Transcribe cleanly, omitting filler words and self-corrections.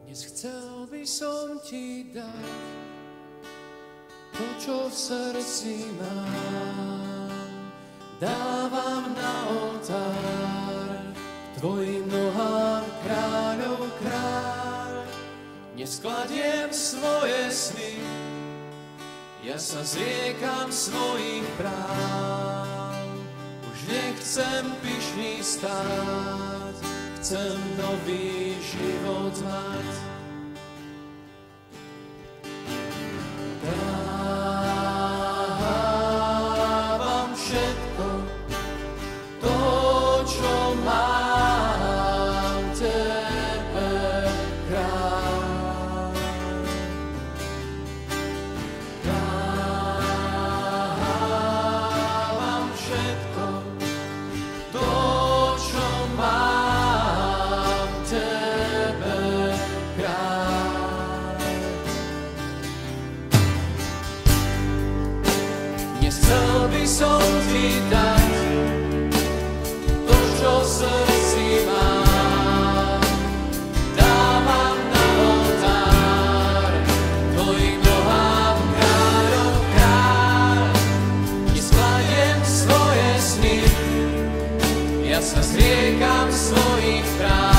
Dnes chcel by som ti dať to, čo v srdci mám. Dávam na oltár tvojim nohám, kráľov kráľ. Dnes kladiem svoje sny, ja sa zriekam svojich práv. Už nechcem pyšný stáť, chcem nový život mať. Dávam všetko to, čo mám, tebe, kráľ. Dávam všetko to, čo mám, tebe, kráľ. Dnes chcel by som ti dať to, čo v srdci mám. Dávam na oltár tvojim nohám, kráľov kráľ. Dnes kladiem svoje sny, ja sa zriekam svojich práv.